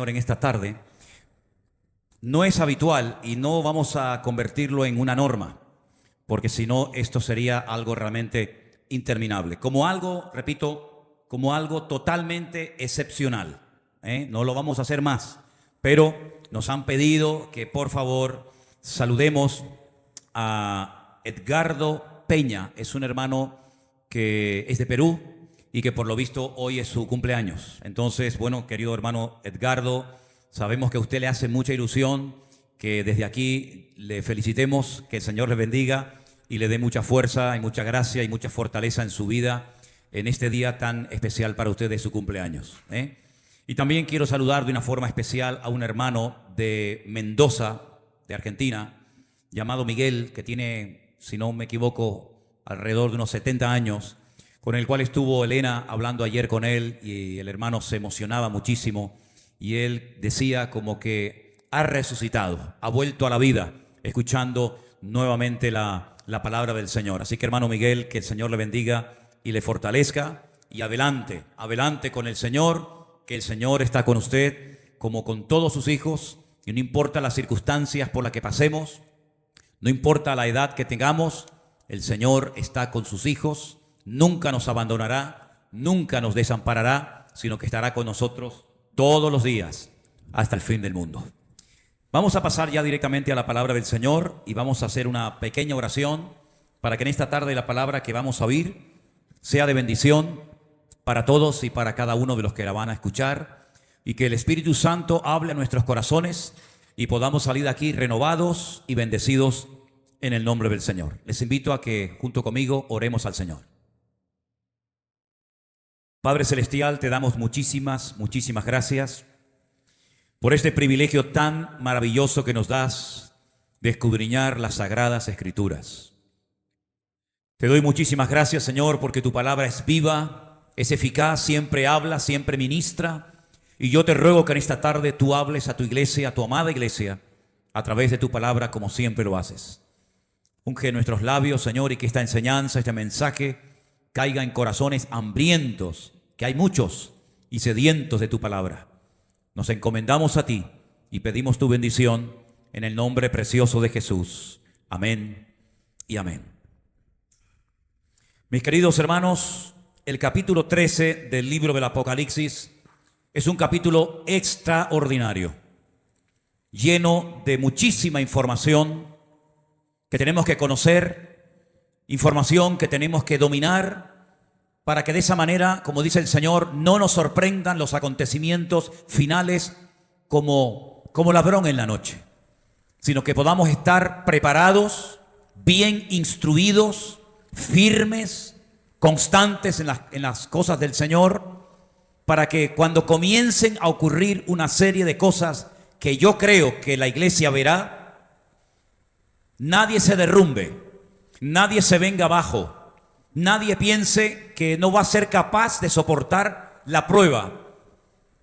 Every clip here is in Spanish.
Señor en esta tarde no es habitual y no vamos a convertirlo en una norma, porque si no, esto sería algo realmente interminable. Como algo, repito, como algo totalmente excepcional. No lo vamos a hacer más, pero nos han pedido que por favor saludemos a Edgardo Peña. Es un hermano que es de Perú y que por lo visto hoy es su cumpleaños. Entonces, bueno, querido hermano Edgardo, sabemos que a usted le hace mucha ilusión, que desde aquí le felicitemos, que el Señor le bendiga y le dé mucha fuerza y mucha gracia y mucha fortaleza en su vida en este día tan especial para usted de su cumpleaños. Y también quiero saludar de una forma especial a un hermano de Mendoza, de Argentina, llamado Miguel, que tiene, si no me equivoco, alrededor de unos 70 años, con el cual estuvo Elena hablando ayer con él y el hermano se emocionaba muchísimo y él decía como que ha resucitado, ha vuelto a la vida, escuchando nuevamente la palabra del Señor. Así que hermano Miguel, que el Señor le bendiga y le fortalezca y adelante, adelante con el Señor, que el Señor está con usted como con todos sus hijos y no importa las circunstancias por las que pasemos, no importa la edad que tengamos, el Señor está con sus hijos, nunca nos abandonará, nunca nos desamparará, sino que estará con nosotros todos los días hasta el fin del mundo. Vamos a pasar ya directamente a la palabra del Señor y vamos a hacer una pequeña oración para que en esta tarde la palabra que vamos a oír sea de bendición para todos y para cada uno de los que la van a escuchar y que el Espíritu Santo hable a nuestros corazones y podamos salir de aquí renovados y bendecidos en el nombre del Señor. Les invito a que junto conmigo oremos al Señor. Padre Celestial, te damos muchísimas gracias por este privilegio tan maravilloso que nos das de escudriñar las Sagradas Escrituras. Te doy muchísimas gracias, Señor, porque tu palabra es viva, es eficaz, siempre habla, siempre ministra. Y yo te ruego que en esta tarde tú hables a tu iglesia, a tu amada iglesia, a través de tu palabra, como siempre lo haces. Unge nuestros labios, Señor, y que esta enseñanza, este mensaje, caiga en corazones hambrientos, que hay muchos, y sedientos de tu palabra. Nos encomendamos a ti y pedimos tu bendición en el nombre precioso de Jesús. Amén y amén. Mis queridos hermanos, el capítulo 13 del libro del Apocalipsis es un capítulo extraordinario, lleno de muchísima información que tenemos que conocer, información que tenemos que dominar, para que de esa manera, como dice el Señor, no nos sorprendan los acontecimientos finales como ladrón en la noche, sino que podamos estar preparados, bien instruidos, firmes, constantes en las cosas del Señor, para que cuando comiencen a ocurrir una serie de cosas que yo creo que la iglesia verá, nadie se derrumbe, nadie se venga abajo, nadie piense que no va a ser capaz de soportar la prueba,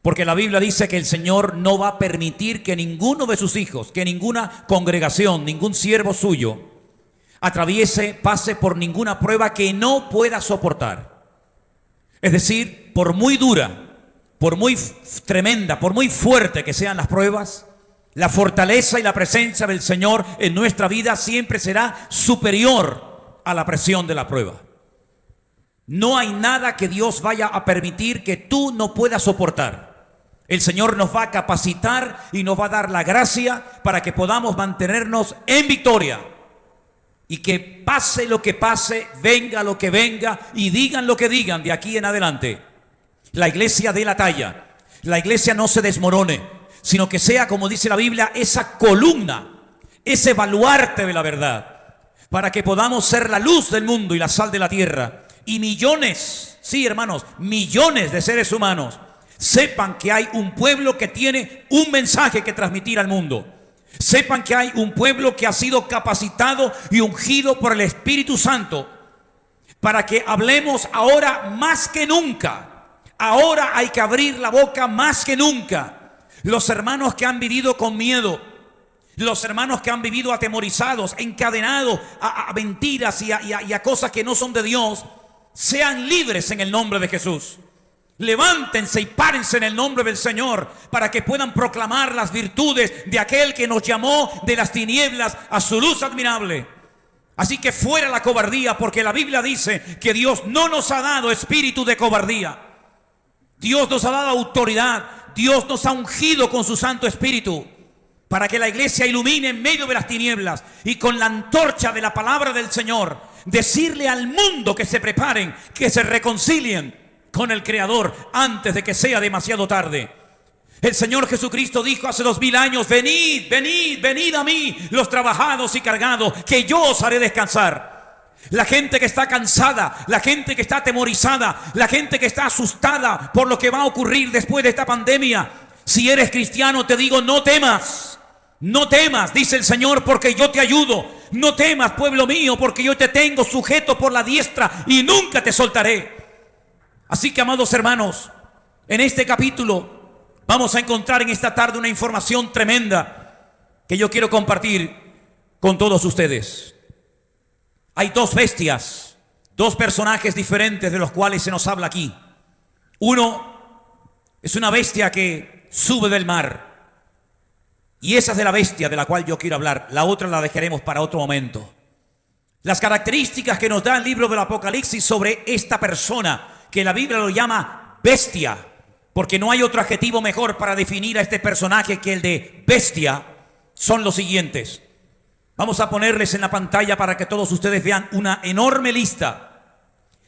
porque la Biblia dice que el Señor no va a permitir que ninguno de sus hijos, que ninguna congregación, ningún siervo suyo pase por ninguna prueba que no pueda soportar. Es decir, por muy dura, por muy tremenda, por muy fuerte que sean las pruebas, la fortaleza y la presencia del Señor en nuestra vida siempre será superior a la presión de la prueba. No hay nada que Dios vaya a permitir que tú no puedas soportar. El Señor nos va a capacitar y nos va a dar la gracia para que podamos mantenernos en victoria. Y que pase lo que pase, venga lo que venga y digan lo que digan de aquí en adelante, la iglesia dé la talla, la iglesia no se desmorone, sino que sea, como dice la Biblia, esa columna, ese baluarte de la verdad, para que podamos ser la luz del mundo y la sal de la tierra. Y millones, sí hermanos, millones de seres humanos sepan que hay un pueblo que tiene un mensaje que transmitir al mundo. Sepan que hay un pueblo que ha sido capacitado y ungido por el Espíritu Santo para que hablemos ahora más que nunca. Ahora hay que abrir la boca más que nunca. Los hermanos que han vivido con miedo, los hermanos que han vivido atemorizados, encadenados a mentiras y a cosas que no son de Dios, sean libres en el nombre de Jesús. Levántense y párense en el nombre del Señor para que puedan proclamar las virtudes de aquel que nos llamó de las tinieblas a su luz admirable. Así que fuera la cobardía, porque la Biblia dice que Dios no nos ha dado espíritu de cobardía. Dios nos ha dado autoridad. Dios nos ha ungido con su Santo Espíritu para que la iglesia ilumine en medio de las tinieblas y con la antorcha de la palabra del Señor decirle al mundo que se preparen, que se reconcilien con el Creador antes de que sea demasiado tarde. El Señor Jesucristo dijo hace 2000 años: venid, venid, venid a mí, los trabajados y cargados, que yo os haré descansar. La gente que está cansada, la gente que está atemorizada, la gente que está asustada por lo que va a ocurrir después de esta pandemia, si eres cristiano te digo: no temas. No temas, dice el Señor, porque yo te ayudo. No temas, pueblo mío, porque yo te tengo sujeto por la diestra y nunca te soltaré. Así que, amados hermanos, en este capítulo vamos a encontrar en esta tarde una información tremenda que yo quiero compartir con todos ustedes. Hay dos bestias, dos personajes diferentes de los cuales se nos habla aquí. Uno es una bestia que sube del mar, y esa es de la bestia de la cual yo quiero hablar. La otra la dejaremos para otro momento. Las características que nos da el libro del Apocalipsis sobre esta persona, que la Biblia lo llama bestia, porque no hay otro adjetivo mejor para definir a este personaje que el de bestia, son los siguientes. Vamos a ponerles en la pantalla para que todos ustedes vean una enorme lista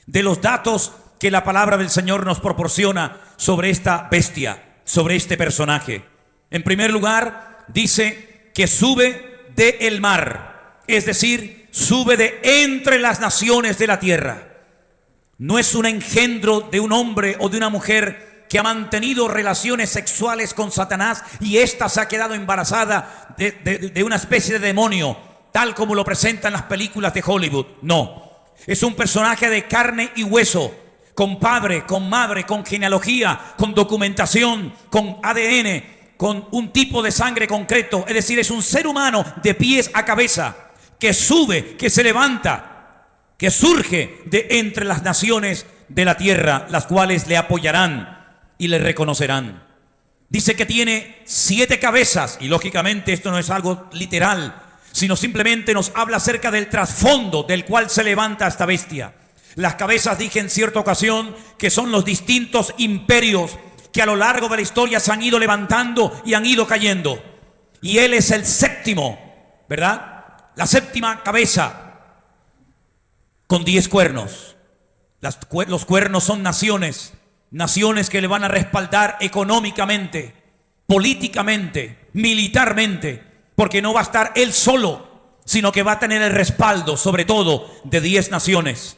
de los datos que la palabra del Señor nos proporciona sobre esta bestia, sobre este personaje. En primer lugar, dice que sube del mar, es decir, sube de entre las naciones de la tierra. No es un engendro de un hombre o de una mujer que ha mantenido relaciones sexuales con Satanás y ésta se ha quedado embarazada de una especie de demonio, tal como lo presentan las películas de Hollywood. No, es un personaje de carne y hueso, con padre, con madre, con genealogía, con documentación, con ADN, con un tipo de sangre concreto. Es decir, es un ser humano de pies a cabeza, que sube, que se levanta, que surge de entre las naciones de la tierra, las cuales le apoyarán y le reconocerán. Dice que tiene 7 cabezas, y lógicamente esto no es algo literal, sino simplemente nos habla acerca del trasfondo del cual se levanta esta bestia. Las cabezas, dije en cierta ocasión, que son los distintos imperios que a lo largo de la historia se han ido levantando y han ido cayendo. Y él es el séptimo, ¿verdad? La séptima cabeza, con 10 cuernos. Los cuernos son naciones que le van a respaldar económicamente, políticamente, militarmente, porque no va a estar él solo, sino que va a tener el respaldo, sobre todo, de 10 naciones.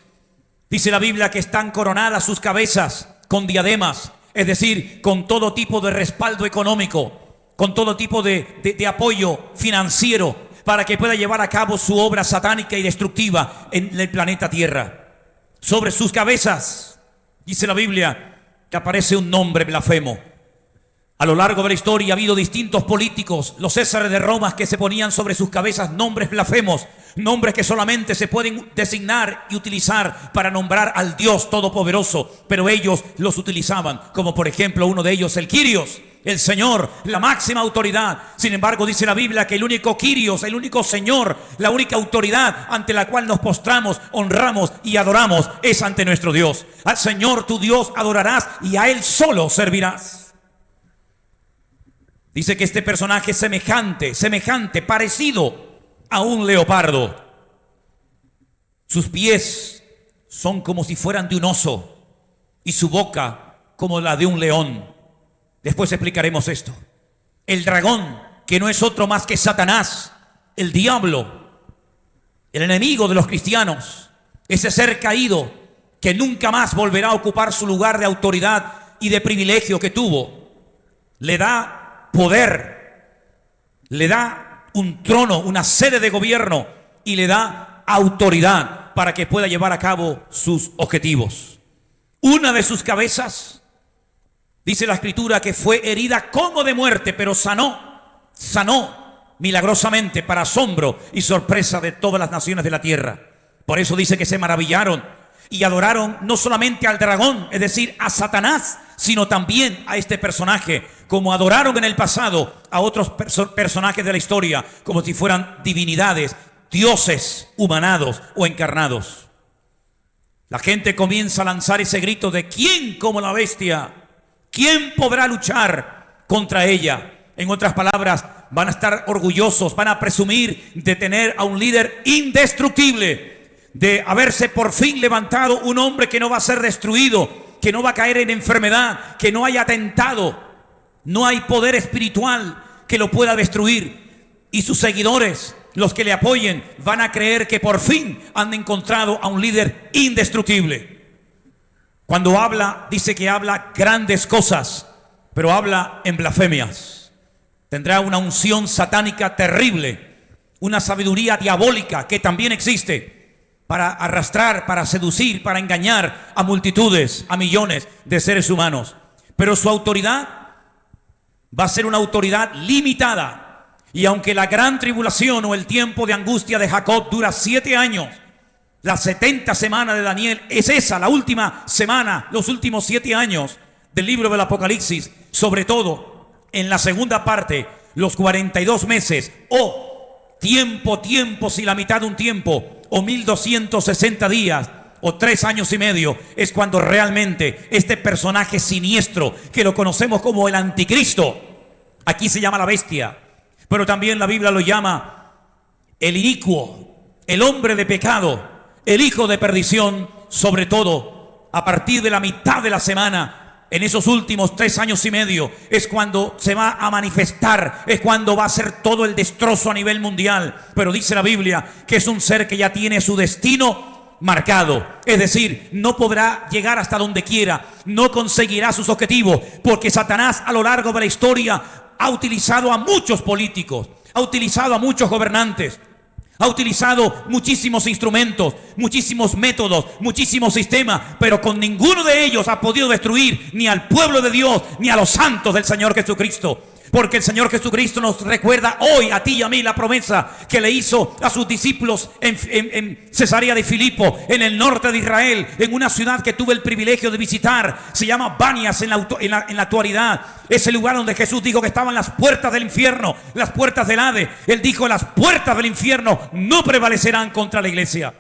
Dice la Biblia que están coronadas sus cabezas con diademas, es decir, con todo tipo de respaldo económico, con todo tipo de apoyo financiero para que pueda llevar a cabo su obra satánica y destructiva en el planeta Tierra. Sobre sus cabezas, dice la Biblia, que aparece un nombre blasfemo. A lo largo de la historia ha habido distintos políticos, los césares de Roma, que se ponían sobre sus cabezas nombres blasfemos, nombres que solamente se pueden designar y utilizar para nombrar al Dios Todopoderoso, pero ellos los utilizaban, como por ejemplo uno de ellos, el Kyrios, el Señor, la máxima autoridad. Sin embargo, dice la Biblia que el único Kyrios, el único Señor, la única autoridad ante la cual nos postramos, honramos y adoramos es ante nuestro Dios. Al Señor tu Dios adorarás y a Él solo servirás. Dice que este personaje es semejante, parecido a un leopardo. Sus pies son como si fueran de un oso y su boca como la de un león. Después explicaremos esto. El dragón, que no es otro más que Satanás, el diablo, el enemigo de los cristianos, ese ser caído que nunca más volverá a ocupar su lugar de autoridad y de privilegio que tuvo, le da poder, le da un trono, una sede de gobierno y le da autoridad para que pueda llevar a cabo sus objetivos. Una de sus cabezas, dice la Escritura, que fue herida como de muerte, pero sanó milagrosamente para asombro y sorpresa de todas las naciones de la tierra. Por eso dice que se maravillaron y adoraron no solamente al dragón, es decir, a Satanás, sino también a este personaje, como adoraron en el pasado a otros personajes de la historia, como si fueran divinidades, dioses humanados o encarnados. La gente comienza a lanzar ese grito de ¿quién como la bestia? ¿Quién podrá luchar contra ella? En otras palabras, van a estar orgullosos, van a presumir de tener a un líder indestructible, de haberse por fin levantado un hombre que no va a ser destruido, que no va a caer en enfermedad, que no haya atentado, no hay poder espiritual que lo pueda destruir. Y sus seguidores, los que le apoyen, van a creer que por fin han encontrado a un líder indestructible. Cuando habla, dice que habla grandes cosas, pero habla en blasfemias. Tendrá una unción satánica terrible, una sabiduría diabólica que también existe para arrastrar, para seducir, para engañar a multitudes, a millones de seres humanos. Pero su autoridad va a ser una autoridad limitada. Y aunque la gran tribulación o el tiempo de angustia de Jacob dura 7 años, las 70 semanas de Daniel es esa, la última semana, los últimos 7 años del libro del Apocalipsis, sobre todo en la segunda parte, los 42 meses o tiempo, si la mitad de un tiempo, o 1260 días, o 3 años y medio, es cuando realmente este personaje siniestro, que lo conocemos como el anticristo, aquí se llama la bestia, pero también la Biblia lo llama el inicuo, el hombre de pecado, el hijo de perdición, sobre todo a partir de la mitad de la semana. En esos últimos 3 años y medio es cuando se va a manifestar, es cuando va a ser todo el destrozo a nivel mundial. Pero dice la Biblia que es un ser que ya tiene su destino marcado. Es decir, no podrá llegar hasta donde quiera, no conseguirá sus objetivos, porque Satanás a lo largo de la historia ha utilizado a muchos políticos, ha utilizado a muchos gobernantes, ha utilizado muchísimos instrumentos, muchísimos métodos, muchísimos sistemas, pero con ninguno de ellos ha podido destruir ni al pueblo de Dios, ni a los santos del Señor Jesucristo. Porque el Señor Jesucristo nos recuerda hoy, a ti y a mí, la promesa que le hizo a sus discípulos en Cesarea de Filipo, en el norte de Israel, en una ciudad que tuve el privilegio de visitar. Se llama Banias en la actualidad. Es el lugar donde Jesús dijo que estaban las puertas del infierno, las puertas del Hades. Él dijo: las puertas del infierno no prevalecerán contra la iglesia.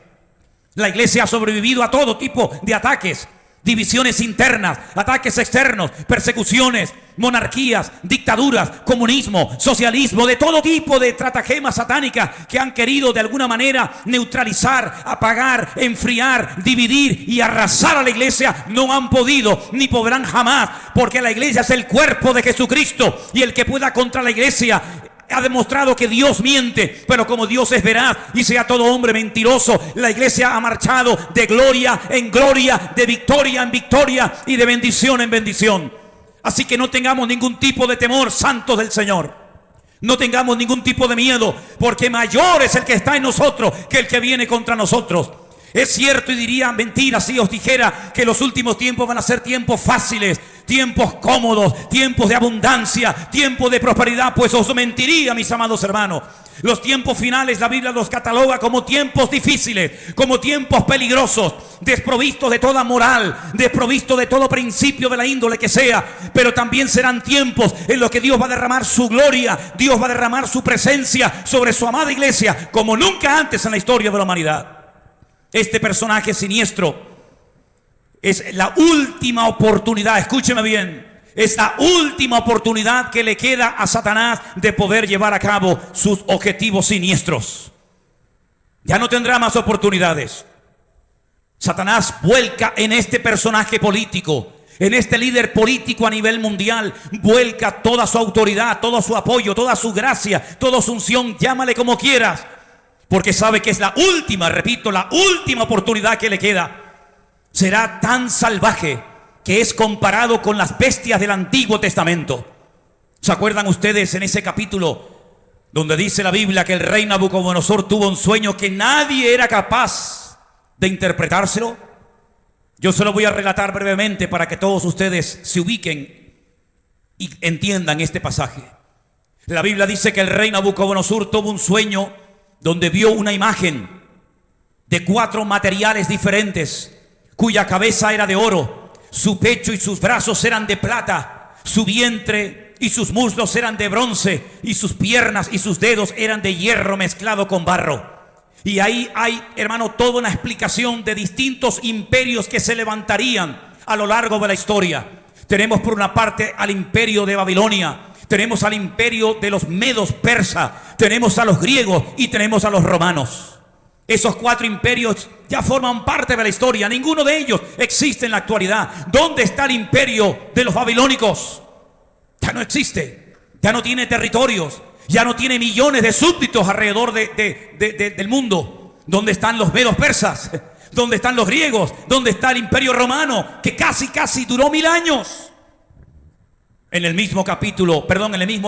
La iglesia ha sobrevivido a todo tipo de ataques, divisiones internas, ataques externos, persecuciones, monarquías, dictaduras, comunismo, socialismo, de todo tipo de estratagemas satánicas que han querido de alguna manera neutralizar, apagar, enfriar, dividir y arrasar a la iglesia. No han podido ni podrán jamás, porque la iglesia es el cuerpo de Jesucristo, y el que pueda contra la iglesia ha demostrado que Dios miente. Pero como Dios es veraz y sea todo hombre mentiroso, la iglesia ha marchado de gloria en gloria, de victoria en victoria y de bendición en bendición. Así que no tengamos ningún tipo de temor, santos del Señor. No tengamos ningún tipo de miedo, porque mayor es el que está en nosotros que el que viene contra nosotros. Es cierto, y diría mentira si os dijera que los últimos tiempos van a ser tiempos fáciles, tiempos cómodos, tiempos de abundancia, tiempos de prosperidad, pues os mentiría, mis amados hermanos. Los tiempos finales, la Biblia los cataloga como tiempos difíciles, como tiempos peligrosos, desprovistos de toda moral, desprovistos de todo principio de la índole que sea. Pero también serán tiempos en los que Dios va a derramar su gloria, Dios va a derramar su presencia sobre su amada iglesia, como nunca antes en la historia de la humanidad. Este personaje siniestro es la última oportunidad, escúcheme bien, es la última oportunidad que le queda a Satanás de poder llevar a cabo sus objetivos siniestros. Ya no tendrá más oportunidades. Satanás vuelca en este personaje político, en este líder político a nivel mundial, vuelca toda su autoridad, todo su apoyo, toda su gracia, toda su unción, llámale como quieras, porque sabe que es la última, repito, la última oportunidad que le queda. Será tan salvaje que es comparado con las bestias del Antiguo Testamento. ¿Se acuerdan ustedes en ese capítulo donde dice la Biblia que el rey Nabucodonosor tuvo un sueño que nadie era capaz de interpretárselo? Yo se lo voy a relatar brevemente para que todos ustedes se ubiquen y entiendan este pasaje. La Biblia dice que el rey Nabucodonosor tuvo un sueño donde vio una imagen de 4 materiales diferentes cuya cabeza era de oro, su pecho y sus brazos eran de plata, su vientre y sus muslos eran de bronce, y sus piernas y sus dedos eran de hierro mezclado con barro. Y ahí hay, hermano, toda una explicación de distintos imperios que se levantarían a lo largo de la historia. Tenemos por una parte al imperio de Babilonia, tenemos al imperio de los medos persas, tenemos a los griegos y tenemos a los romanos. Esos 4 imperios ya forman parte de la historia. Ninguno de ellos existe en la actualidad. ¿Dónde está el imperio de los babilónicos? Ya no existe, ya no tiene territorios, ya no tiene millones de súbditos alrededor del mundo. ¿Dónde están los medos persas? ¿Dónde están los griegos? ¿Dónde está el imperio romano? Que casi duró 1000 años. En el mismo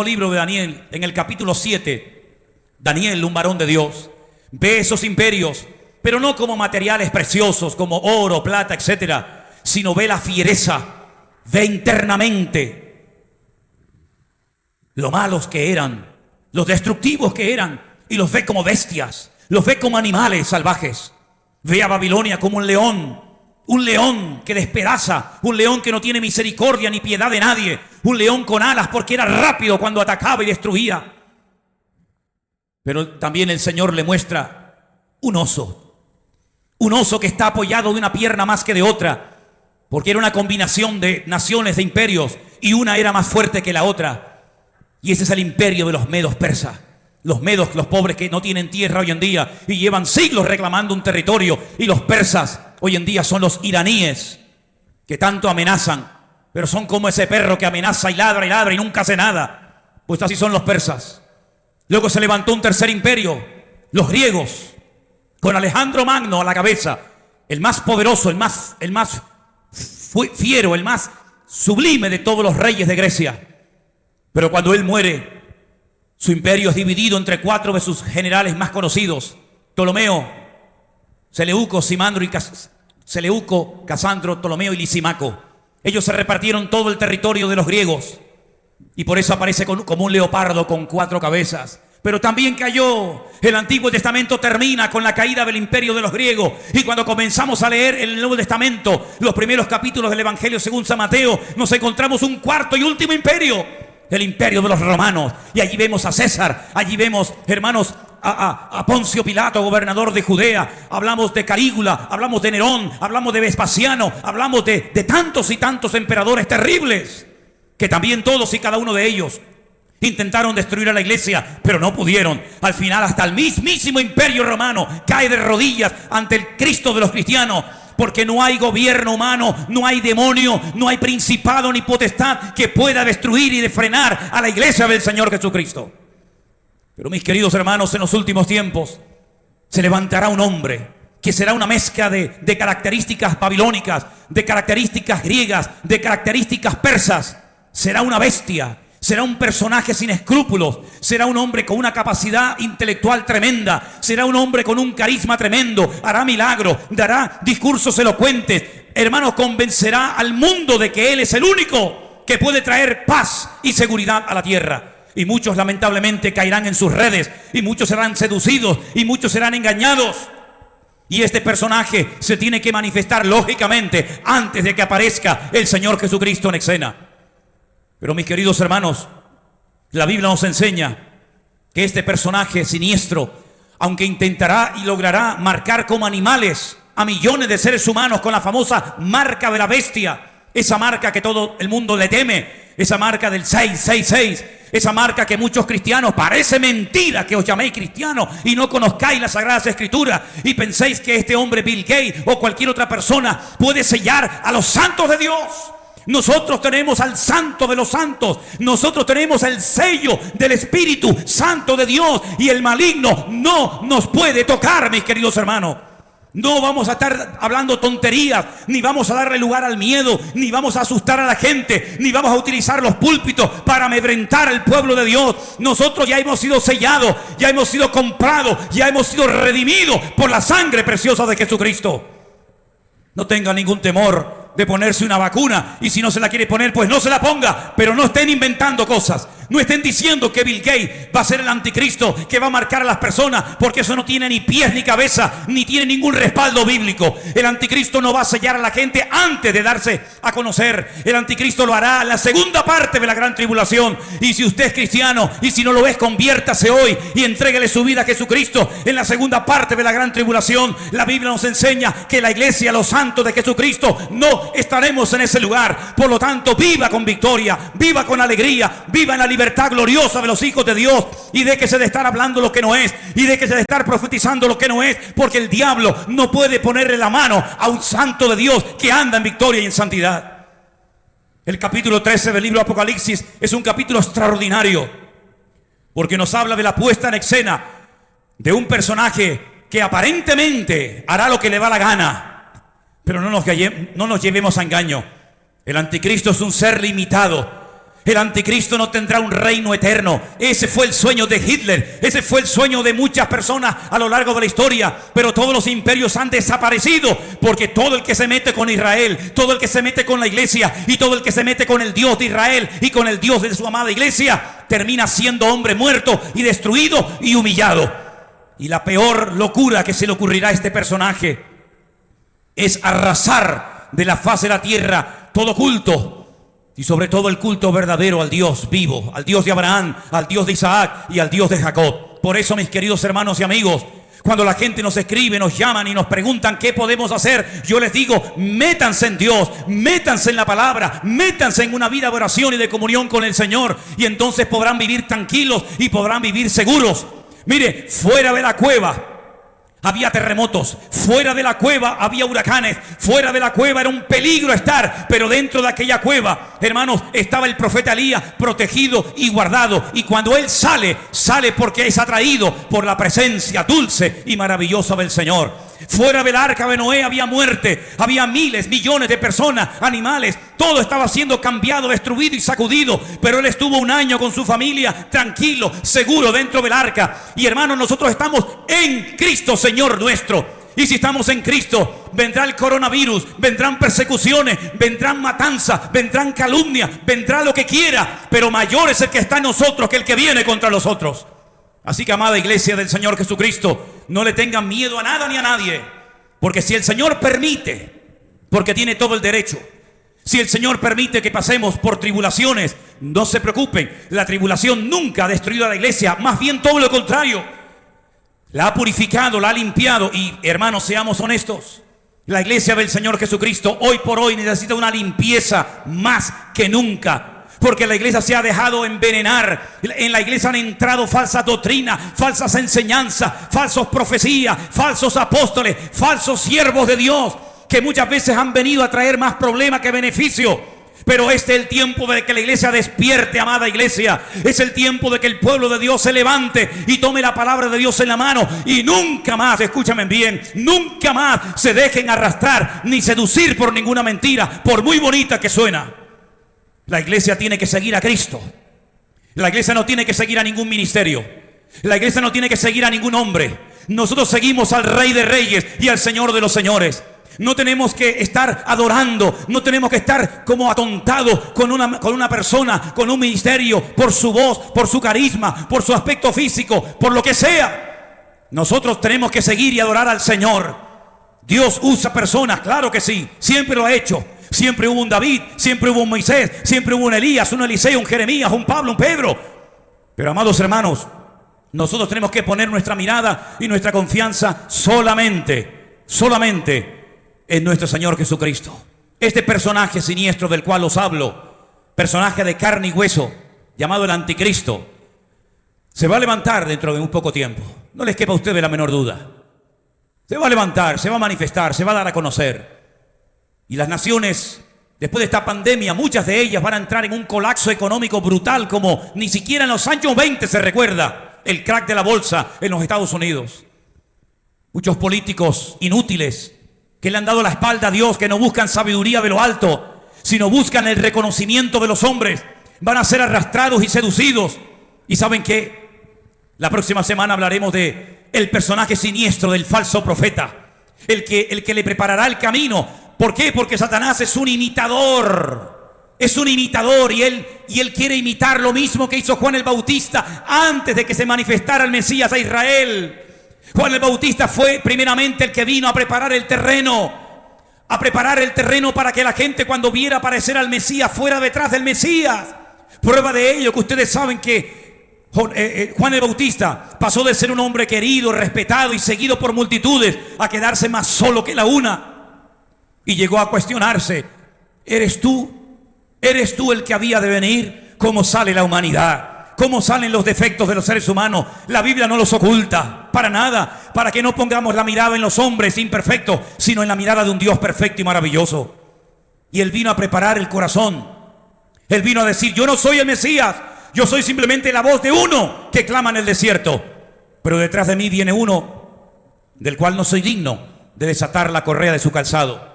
libro de Daniel, en el capítulo 7, Daniel, un varón de Dios, ve esos imperios, pero no como materiales preciosos, como oro, plata, etcétera, sino ve la fiereza, ve internamente lo malos que eran, los destructivos que eran, y los ve como bestias, los ve como animales salvajes. Ve a Babilonia como un león que despedaza, un león que no tiene misericordia ni piedad de nadie, un león con alas porque era rápido cuando atacaba y destruía. Pero también el Señor le muestra un oso que está apoyado de una pierna más que de otra, porque era una combinación de naciones, de imperios, y una era más fuerte que la otra. Y ese es el imperio de los medos persas. Los medos, los pobres que no tienen tierra hoy en día y llevan siglos reclamando un territorio. Y los persas hoy en día son los iraníes, que tanto amenazan, pero son como ese perro que amenaza y ladra y nunca hace nada. Pues así son los persas. Luego se levantó un tercer imperio, los griegos, con Alejandro Magno a la cabeza, el más poderoso, el más fiero, el más sublime de todos los reyes de Grecia. Pero cuando él muere, su imperio es dividido entre 4 de sus generales más conocidos: Ptolomeo, Seleuco, Casandro, Ptolomeo y Lisimaco. Ellos se repartieron todo el territorio de los griegos, y por eso aparece como un leopardo con 4 cabezas. Pero también cayó. El Antiguo Testamento termina con la caída del imperio de los griegos, y cuando comenzamos a leer el Nuevo Testamento, los primeros capítulos del Evangelio según San Mateo, nos encontramos un cuarto y último imperio, el imperio de los romanos. Y allí vemos a César, allí vemos, hermanos, a Poncio Pilato, gobernador de Judea. Hablamos de Calígula, hablamos de Nerón, hablamos de Vespasiano, hablamos de tantos y tantos emperadores terribles, que también todos y cada uno de ellos intentaron destruir a la iglesia, pero no pudieron. Al final hasta el mismísimo imperio romano cae de rodillas ante el Cristo de los cristianos, porque no hay gobierno humano, no hay demonio, no hay principado ni potestad que pueda destruir y de frenar a la iglesia del Señor Jesucristo. Pero mis queridos hermanos, en los últimos tiempos se levantará un hombre que será una mezcla de características babilónicas, de características griegas, de características persas. Será una bestia, será un personaje sin escrúpulos, será un hombre con una capacidad intelectual tremenda, será un hombre con un carisma tremendo, hará milagros, dará discursos elocuentes. Hermanos, convencerá al mundo de que Él es el único que puede traer paz y seguridad a la tierra. Y muchos lamentablemente caerán en sus redes, y muchos serán seducidos, y muchos serán engañados. Y este personaje se tiene que manifestar lógicamente antes de que aparezca el Señor Jesucristo en escena. Pero mis queridos hermanos, la Biblia nos enseña que este personaje siniestro, aunque intentará y logrará marcar como animales a millones de seres humanos con la famosa marca de la bestia, esa marca que todo el mundo le teme, esa marca del 666, esa marca que muchos cristianos, parece mentira que os llaméis cristianos y no conozcáis las Sagradas Escrituras y penséis que este hombre Bill Gates o cualquier otra persona puede sellar a los santos de Dios. Nosotros tenemos al Santo de los Santos, nosotros tenemos el sello del Espíritu Santo de Dios, y el maligno no nos puede tocar, mis queridos hermanos. No vamos a estar hablando tonterías, ni vamos a darle lugar al miedo, ni vamos a asustar a la gente, ni vamos a utilizar los púlpitos para amedrentar al pueblo de Dios. Nosotros ya hemos sido sellados, ya hemos sido comprados, ya hemos sido redimidos por la sangre preciosa de Jesucristo. No tenga ningún temor de ponerse una vacuna, y si no se la quiere poner, pues no se la ponga, pero no estén inventando cosas. No estén diciendo que Bill Gates va a ser el anticristo que va a marcar a las personas, porque eso no tiene ni pies ni cabeza, ni tiene ningún respaldo bíblico. El anticristo no va a sellar a la gente antes de darse a conocer. El anticristo lo hará en la segunda parte de la gran tribulación. Y si usted es cristiano, y si no lo es, conviértase hoy y entréguele su vida a Jesucristo. En la segunda parte de la gran tribulación, la Biblia nos enseña que la iglesia, los santos de Jesucristo, no estaremos en ese lugar. Por lo tanto, viva con victoria, viva con alegría, viva en la libertad gloriosa de los hijos de Dios, y déjese de estar hablando lo que no es, y déjese de estar profetizando lo que no es, porque el diablo no puede ponerle la mano a un santo de Dios que anda en victoria y en santidad. El capítulo 13 del libro de Apocalipsis es un capítulo extraordinario, porque nos habla de la puesta en escena de un personaje que aparentemente hará lo que le va la gana, pero no nos llevemos a engaño. El anticristo es un ser limitado. El anticristo no tendrá un reino eterno. Ese fue el sueño de Hitler. Ese fue el sueño de muchas personas a lo largo de la historia. Pero todos los imperios han desaparecido, porque todo el que se mete con Israel, todo el que se mete con la iglesia, y todo el que se mete con el Dios de Israel y con el Dios de su amada iglesia, termina siendo hombre muerto y destruido y humillado. Y la peor locura que se le ocurrirá a este personaje es arrasar de la faz de la tierra todo culto, y sobre todo el culto verdadero al Dios vivo, al Dios de Abraham, al Dios de Isaac y al Dios de Jacob. Por eso, mis queridos hermanos y amigos, cuando la gente nos escribe, nos llaman y nos preguntan qué podemos hacer, yo les digo: métanse en Dios, métanse en la palabra, métanse en una vida de oración y de comunión con el Señor, y entonces podrán vivir tranquilos y podrán vivir seguros. Mire, fuera de la cueva había terremotos, fuera de la cueva había huracanes, fuera de la cueva era un peligro estar, pero dentro de aquella cueva, hermanos, estaba el profeta Elías protegido y guardado. Y cuando él sale porque es atraído por la presencia dulce y maravillosa del Señor. Fuera del arca de Noé había muerte, había miles, millones de personas, animales, todo estaba siendo cambiado, destruido y sacudido, pero él estuvo un año con su familia, tranquilo, seguro dentro del arca. Y hermanos, nosotros estamos en Cristo, Señor nuestro. Y si estamos en Cristo, vendrá el coronavirus, vendrán persecuciones, vendrán matanzas, vendrán calumnias, vendrá lo que quiera, pero mayor es el que está en nosotros que el que viene contra nosotros. Así que, amada iglesia del Señor Jesucristo, no le tengan miedo a nada ni a nadie, porque si el Señor permite, porque tiene todo el derecho, si el Señor permite que pasemos por tribulaciones, no se preocupen, la tribulación nunca ha destruido a la iglesia, más bien todo lo contrario, la ha purificado, la ha limpiado. Y hermanos, seamos honestos, la iglesia del Señor Jesucristo hoy por hoy necesita una limpieza más que nunca, porque la iglesia se ha dejado envenenar. En la iglesia han entrado falsas doctrinas, falsas enseñanzas, falsos profecías, falsos apóstoles, falsos siervos de Dios, que muchas veces han venido a traer más problemas que beneficio. Pero este es el tiempo de que la iglesia despierte, amada iglesia. Es el tiempo de que el pueblo de Dios se levante y tome la palabra de Dios en la mano, y nunca más, escúchame bien, nunca más se dejen arrastrar ni seducir por ninguna mentira, por muy bonita que suena. La iglesia tiene que seguir a Cristo. La iglesia no tiene que seguir a ningún ministerio. La iglesia no tiene que seguir a ningún hombre. Nosotros seguimos al Rey de Reyes y al Señor de los Señores. No tenemos que estar adorando, no tenemos que estar como atontados con una persona, con un ministerio, por su voz, por su carisma, por su aspecto físico, por lo que sea. Nosotros tenemos que seguir y adorar al Señor. Dios usa personas, claro que sí, siempre lo ha hecho. Siempre hubo un David, siempre hubo un Moisés, siempre hubo un Elías, un Eliseo, un Jeremías, un Pablo, un Pedro. Pero, amados hermanos, nosotros tenemos que poner nuestra mirada y nuestra confianza solamente en nuestro Señor Jesucristo. Este personaje siniestro del cual os hablo, personaje de carne y hueso, llamado el anticristo, se va a levantar dentro de un poco tiempo. No les quepa a ustedes la menor duda. Se va a levantar, se va a manifestar, se va a dar a conocer. Y las naciones, después de esta pandemia, muchas de ellas van a entrar en un colapso económico brutal, como ni siquiera en los años 20 se recuerda el crack de la bolsa en los Estados Unidos. Muchos políticos inútiles que le han dado la espalda a Dios, que no buscan sabiduría de lo alto, sino buscan el reconocimiento de los hombres, van a ser arrastrados y seducidos. ¿Y saben qué? La próxima semana hablaremos de el personaje siniestro del falso profeta, el que le preparará el camino. ¿Por qué? Porque Satanás es un imitador Es un imitador y él quiere imitar lo mismo que hizo Juan el Bautista antes de que se manifestara el Mesías a Israel. Juan el Bautista fue primeramente el que vino a preparar el terreno para que la gente, cuando viera aparecer al Mesías, fuera detrás del Mesías. Prueba de ello que ustedes saben que Juan el Bautista pasó de ser un hombre querido, respetado y seguido por multitudes a quedarse más solo que la una. Y llegó a cuestionarse: ¿eres tú el que había de venir? ¿Cómo sale la humanidad? ¿Cómo salen los defectos de los seres humanos? La Biblia no los oculta, para nada, para que no pongamos la mirada en los hombres imperfectos, sino en la mirada de un Dios perfecto y maravilloso. Y Él vino a preparar el corazón. Él vino a decir: yo no soy el Mesías, yo soy simplemente la voz de uno que clama en el desierto. Pero detrás de mí viene uno del cual no soy digno de desatar la correa de su calzado.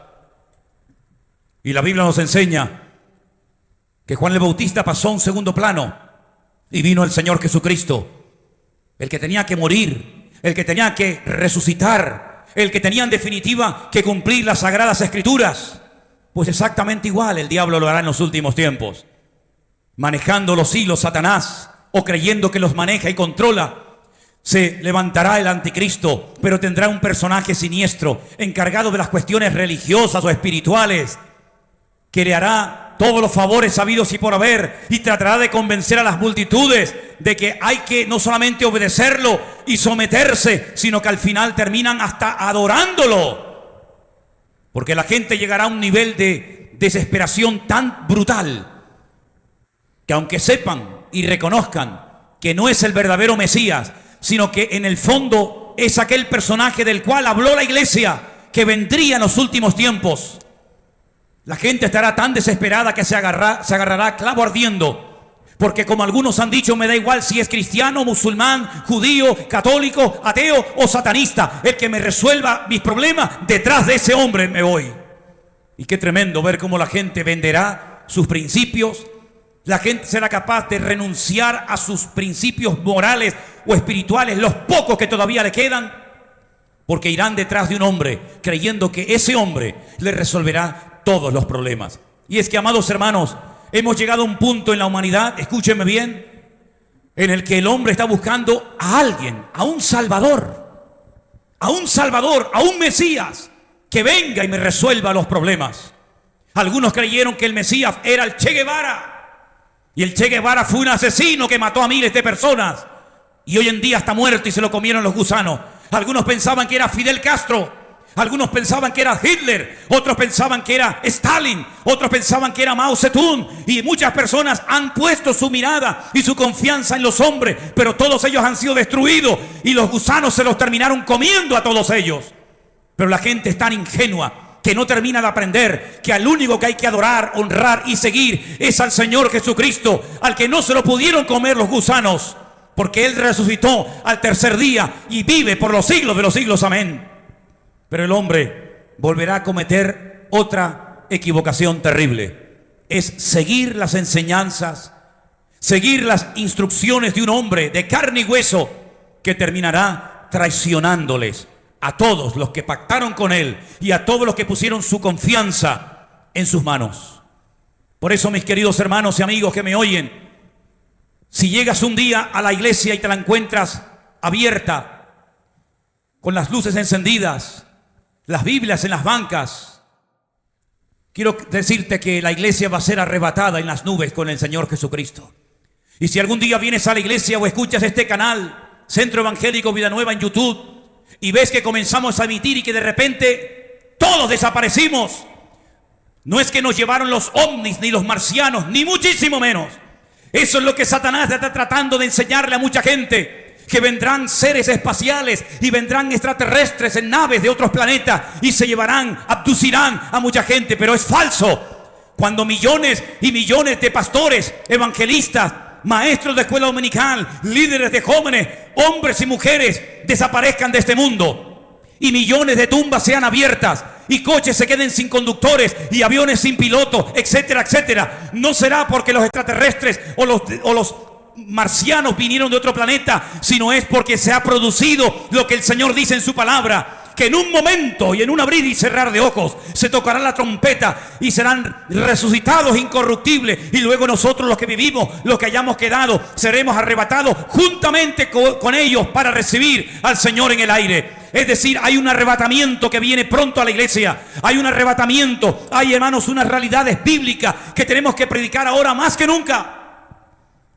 Y la Biblia nos enseña que Juan el Bautista pasó a un segundo plano y vino el Señor Jesucristo, el que tenía que morir, el que tenía que resucitar, el que tenía en definitiva que cumplir las sagradas escrituras. Pues exactamente igual el diablo lo hará en los últimos tiempos, manejando los hilos Satanás, o creyendo que los maneja y controla. Se levantará el anticristo, pero tendrá un personaje siniestro, encargado de las cuestiones religiosas o espirituales, que le hará todos los favores sabidos y por haber, y tratará de convencer a las multitudes de que hay que no solamente obedecerlo y someterse, sino que al final terminan hasta adorándolo, porque la gente llegará a un nivel de desesperación tan brutal que, aunque sepan y reconozcan que no es el verdadero Mesías, sino que en el fondo es aquel personaje del cual habló la iglesia, que vendría en los últimos tiempos, la gente estará tan desesperada que se agarrará a clavo ardiendo. Porque, como algunos han dicho, me da igual si es cristiano, musulmán, judío, católico, ateo o satanista. El que me resuelva mis problemas, detrás de ese hombre me voy. Y qué tremendo ver cómo la gente venderá sus principios. La gente será capaz de renunciar a sus principios morales o espirituales, los pocos que todavía le quedan, porque irán detrás de un hombre creyendo que ese hombre le resolverá todos los problemas. Y es que, amados hermanos, hemos llegado a un punto en la humanidad, escúchenme bien, en el que el hombre está buscando a alguien, a un salvador, a un Mesías que venga y me resuelva los problemas. Algunos creyeron que el Mesías era el Che Guevara, y el Che Guevara fue un asesino que mató a miles de personas, y hoy en día está muerto y se lo comieron los gusanos. Algunos pensaban que era Fidel Castro, algunos pensaban que era Hitler, otros pensaban que era Stalin, otros pensaban que era Mao Zedong, y muchas personas han puesto su mirada y su confianza en los hombres, pero todos ellos han sido destruidos y los gusanos se los terminaron comiendo a todos ellos. Pero la gente es tan ingenua que no termina de aprender que al único que hay que adorar, honrar y seguir es al Señor Jesucristo, al que no se lo pudieron comer los gusanos, porque Él resucitó al tercer día y vive por los siglos de los siglos. Amén. Pero el hombre volverá a cometer otra equivocación terrible. Es seguir las enseñanzas, seguir las instrucciones de un hombre de carne y hueso que terminará traicionándoles a todos los que pactaron con él y a todos los que pusieron su confianza en sus manos. Por eso, mis queridos hermanos y amigos que me oyen, si llegas un día a la iglesia y te la encuentras abierta, con las luces encendidas, las Biblias en las bancas, quiero decirte que la iglesia va a ser arrebatada en las nubes con el Señor Jesucristo. Y si algún día vienes a la iglesia o escuchas este canal, Centro Evangélico Vida Nueva en YouTube, y ves que comenzamos a emitir y que de repente todos desaparecimos, no es que nos llevaron los ovnis ni los marcianos, ni muchísimo menos. Eso es lo que Satanás está tratando de enseñarle a mucha gente, que vendrán seres espaciales y vendrán extraterrestres en naves de otros planetas y se llevarán, abducirán a mucha gente. Pero es falso. Cuando millones y millones de pastores, evangelistas, maestros de escuela dominical, líderes de jóvenes, hombres y mujeres desaparezcan de este mundo y millones de tumbas sean abiertas y coches se queden sin conductores y aviones sin piloto, etcétera, etcétera, no será porque los extraterrestres o los marcianos vinieron de otro planeta, sino es porque se ha producido lo que el Señor dice en su palabra. que en un momento y en un abrir y cerrar de ojos se tocará la trompeta y serán resucitados incorruptibles, y luego nosotros los que vivimos, los que hayamos quedado, seremos arrebatados juntamente con ellos para recibir al Señor en el aire. Es decir, hay un arrebatamiento que viene pronto a la iglesia. Hay un arrebatamiento, hay, hermanos, unas realidades bíblicas que tenemos que predicar ahora más que nunca,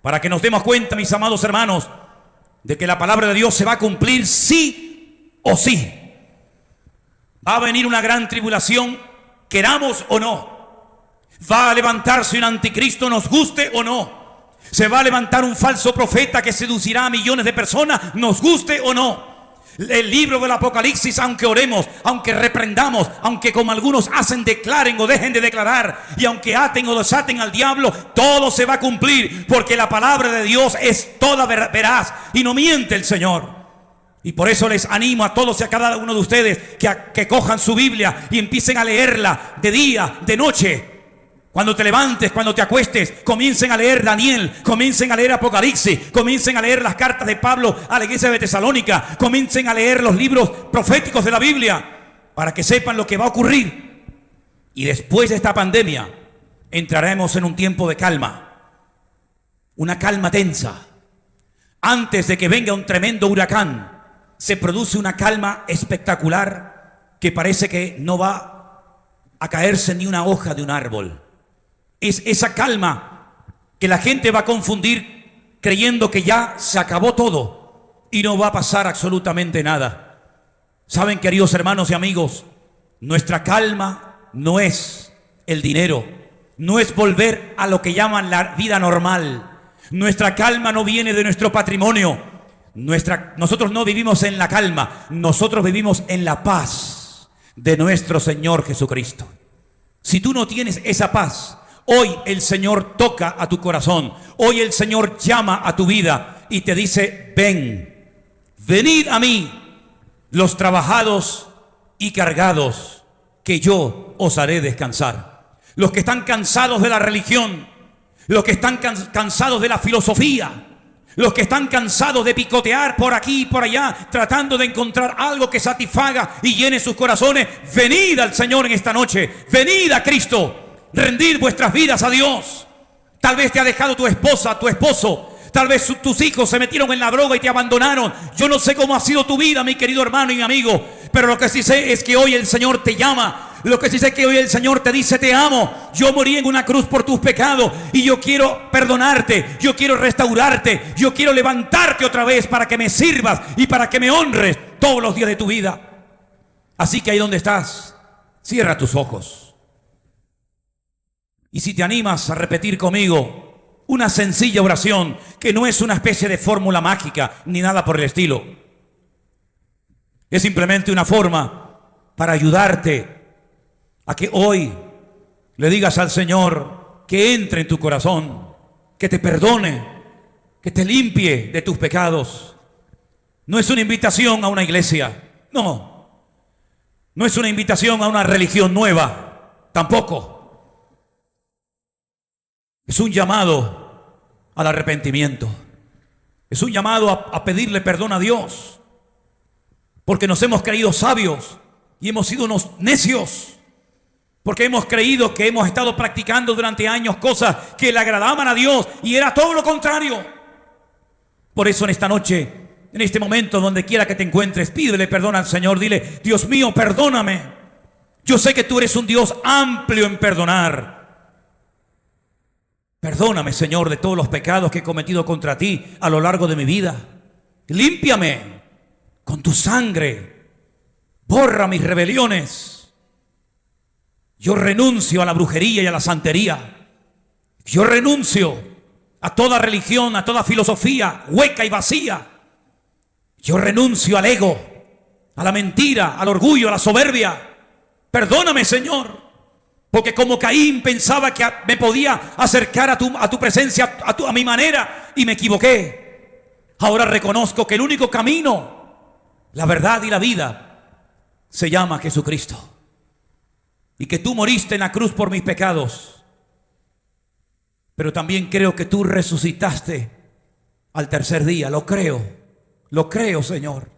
para que nos demos cuenta, mis amados hermanos, de que la palabra de Dios se va a cumplir sí o sí. Va a venir una gran tribulación, queramos o no. Va a levantarse un anticristo, nos guste o no. Se va a levantar un falso profeta que seducirá a millones de personas, nos guste o no. El libro del Apocalipsis, aunque oremos, aunque reprendamos, aunque como algunos hacen, declaren o dejen de declarar, y aunque aten o desaten al diablo, todo se va a cumplir, porque la palabra de Dios es toda veraz y no miente el Señor. Y por eso les animo a todos y a cada uno de ustedes que cojan su Biblia y empiecen a leerla de día, de noche. Cuando te levantes, cuando te acuestes, comiencen a leer Daniel, comiencen a leer Apocalipsis, comiencen a leer las cartas de Pablo a la iglesia de Tesalónica, comiencen a leer los libros proféticos de la Biblia, para que sepan lo que va a ocurrir. Y después de esta pandemia, entraremos en un tiempo de calma, una calma tensa. Antes de que venga un tremendo huracán, se produce una calma espectacular que parece que no va a caerse ni una hoja de un árbol. Es esa calma que la gente va a confundir creyendo que ya se acabó todo y no va a pasar absolutamente nada. Saben, queridos hermanos y amigos, nuestra calma no es el dinero, no es volver a lo que llaman la vida normal. Nuestra calma no viene de nuestro patrimonio. Nosotros no vivimos en la calma, nosotros vivimos en la paz de nuestro Señor Jesucristo. Si tú no tienes esa paz, hoy el Señor toca a tu corazón. Hoy el Señor llama a tu vida y te dice: ven, venid a mí, los trabajados y cargados, que yo os haré descansar. Los que están cansados de la religión, los que están cansados de la filosofía, los que están cansados de picotear por aquí y por allá, tratando de encontrar algo que satisfaga y llene sus corazones, venid al Señor en esta noche, venid a Cristo. Rendid vuestras vidas a Dios. Tal vez te ha dejado tu esposa, tu esposo. Tal vez tus hijos se metieron en la droga y te abandonaron. Yo no sé cómo ha sido tu vida, mi querido hermano y mi amigo, pero lo que sí sé es que hoy el Señor te llama. Lo que sí sé es que hoy el Señor te dice: te amo. Yo morí en una cruz por tus pecados y yo quiero perdonarte. Yo quiero restaurarte. Yo quiero levantarte otra vez para que me sirvas y para que me honres todos los días de tu vida. Así que ahí donde estás, cierra tus ojos. Y si te animas a repetir conmigo una sencilla oración, que no es una especie de fórmula mágica ni nada por el estilo, es simplemente una forma para ayudarte a que hoy le digas al Señor que entre en tu corazón, que te perdone, que te limpie de tus pecados. No es una invitación a una iglesia, no es una invitación a una religión nueva, tampoco. Es un llamado al arrepentimiento. Es un llamado a pedirle perdón a Dios, porque nos hemos creído sabios y hemos sido unos necios, porque hemos creído que hemos estado practicando durante años cosas que le agradaban a Dios y era todo lo contrario. Por eso en esta noche, en este momento, donde quiera que te encuentres, pídele perdón al Señor. Dile: Dios mío, perdóname. Yo sé que tú eres un Dios amplio en perdonar. Perdóname, Señor, de todos los pecados que he cometido contra ti a lo largo de mi vida. Límpiame con tu sangre. Borra mis rebeliones. Yo renuncio a la brujería y a la santería. Yo renuncio a toda religión, a toda filosofía hueca y vacía. Yo renuncio al ego, a la mentira, al orgullo, a la soberbia. Perdóname, Señor. Porque como Caín pensaba que me podía acercar a tu presencia, a mi manera, y me equivoqué. Ahora reconozco que el único camino, la verdad y la vida, se llama Jesucristo. Y que tú moriste en la cruz por mis pecados. Pero también creo que tú resucitaste al tercer día. Lo creo, Señor.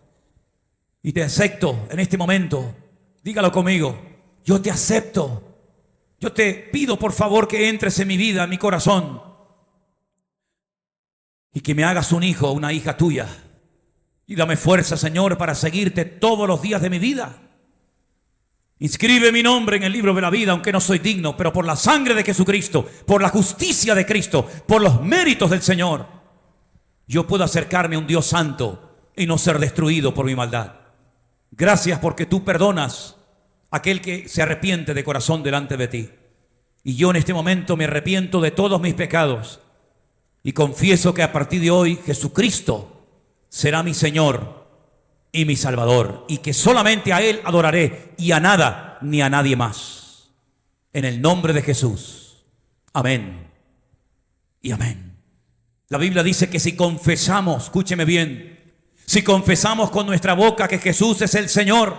y te acepto en este momento. Dígalo conmigo. Yo te acepto. Yo te pido por favor que entres en mi vida, en mi corazón, y que me hagas un hijo, una hija tuya. Y dame fuerza, Señor, para seguirte todos los días de mi vida. Inscribe mi nombre en el libro de la vida, aunque no soy digno, pero por la sangre de Jesucristo, por la justicia de Cristo, por los méritos del Señor, yo puedo acercarme a un Dios santo y no ser destruido por mi maldad. Gracias porque tú perdonas a aquel que se arrepiente de corazón delante de ti. Y yo en este momento me arrepiento de todos mis pecados y confieso que a partir de hoy Jesucristo será mi Señor y mi Salvador, y que solamente a Él adoraré y a nada ni a nadie más. En el nombre de Jesús. Amén y amén. La Biblia dice que si confesamos, escúcheme bien, si confesamos con nuestra boca que Jesús es el Señor,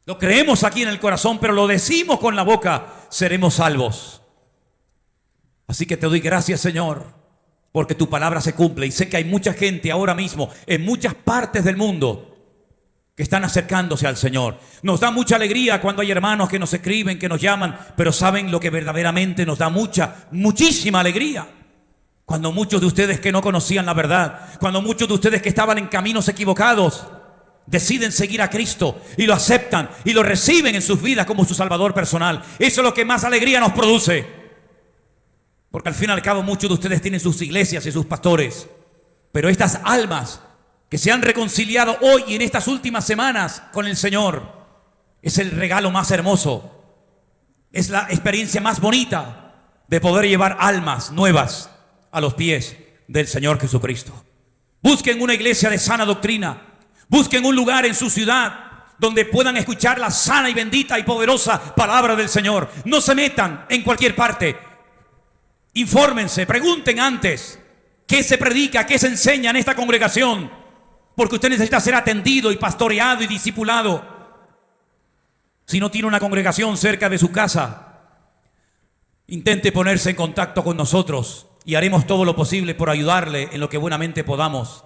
lo creemos aquí en el corazón, pero lo decimos con la boca, seremos salvos. Así que te doy gracias, Señor, porque tu palabra se cumple. Y sé que hay mucha gente ahora mismo en muchas partes del mundo que están acercándose al Señor. Nos da mucha alegría cuando hay hermanos que nos escriben, que nos llaman, pero saben lo que verdaderamente nos da muchísima alegría. Cuando muchos de ustedes que no conocían la verdad, cuando muchos de ustedes que estaban en caminos equivocados, deciden seguir a Cristo y lo aceptan y lo reciben en sus vidas como su Salvador personal. Eso es lo que más alegría nos produce. Porque al fin y al cabo muchos de ustedes tienen sus iglesias y sus pastores. Pero estas almas que se han reconciliado hoy y en estas últimas semanas con el Señor, es el regalo más hermoso. Es la experiencia más bonita de poder llevar almas nuevas a los pies del Señor Jesucristo. Busquen una iglesia de sana doctrina. Busquen un lugar en su ciudad donde puedan escuchar la sana y bendita y poderosa palabra del Señor. No se metan en cualquier parte. Infórmense, pregunten antes qué se predica, qué se enseña en esta congregación, porque usted necesita ser atendido y pastoreado y discipulado. Si no tiene una congregación cerca de su casa, intente ponerse en contacto con nosotros y haremos todo lo posible por ayudarle en lo que buenamente podamos.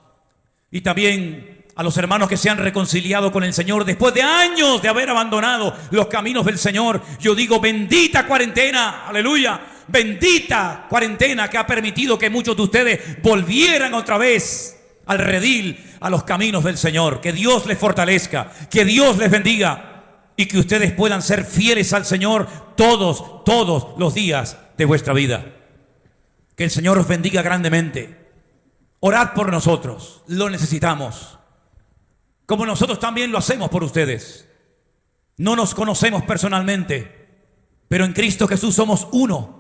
Y también a los hermanos que se han reconciliado con el Señor después de años de haber abandonado los caminos del Señor, yo digo bendita cuarentena, aleluya. Bendita cuarentena que ha permitido que muchos de ustedes volvieran otra vez al redil, a los caminos del Señor. Que Dios les fortalezca, que Dios les bendiga y que ustedes puedan ser fieles al Señor todos los días de vuestra vida. Que el Señor os bendiga grandemente. Orad por nosotros, lo necesitamos. Como nosotros también lo hacemos por ustedes. No nos conocemos personalmente, pero en Cristo Jesús somos uno.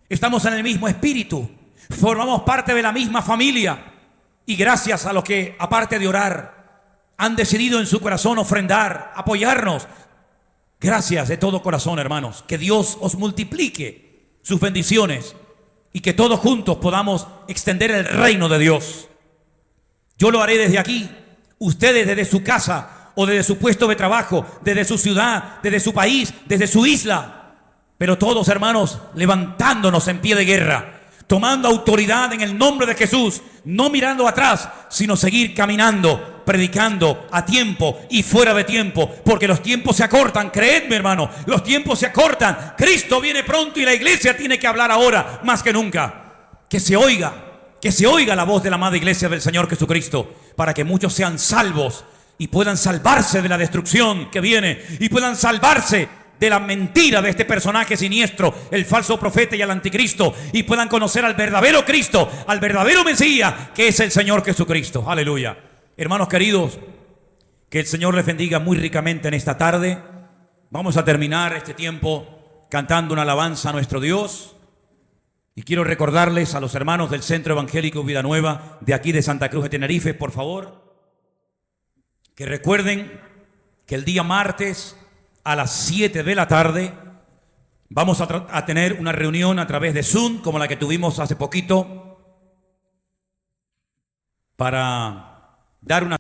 Estamos en el mismo espíritu, formamos parte de la misma familia. Y gracias a los que, aparte de orar, han decidido en su corazón ofrendar, apoyarnos. Gracias de todo corazón, hermanos. Que Dios os multiplique sus bendiciones y que todos juntos podamos extender el reino de Dios. Yo lo haré desde aquí, ustedes desde su casa o desde su puesto de trabajo, desde su ciudad, desde su país, desde su isla. Pero todos, hermanos, levantándonos en pie de guerra, tomando autoridad en el nombre de Jesús, no mirando atrás, sino seguir caminando, predicando a tiempo y fuera de tiempo, porque los tiempos se acortan. Creedme, hermano, los tiempos se acortan. Cristo viene pronto y la iglesia tiene que hablar ahora más que nunca. Que se oiga la voz de la amada iglesia del Señor Jesucristo, para que muchos sean salvos y puedan salvarse de la destrucción que viene y puedan salvarse de la mentira de este personaje siniestro, el falso profeta y el anticristo, y puedan conocer al verdadero Cristo, al verdadero Mesías, que es el Señor Jesucristo. Aleluya. Hermanos queridos, que el Señor les bendiga muy ricamente en esta tarde. Vamos a terminar este tiempo cantando una alabanza a nuestro Dios. Y quiero recordarles a los hermanos del Centro Evangélico Vida Nueva, de aquí de Santa Cruz de Tenerife, por favor, que recuerden que el día martes a las 7 de la tarde vamos a tener una reunión a través de Zoom, como la que tuvimos hace poquito, para dar una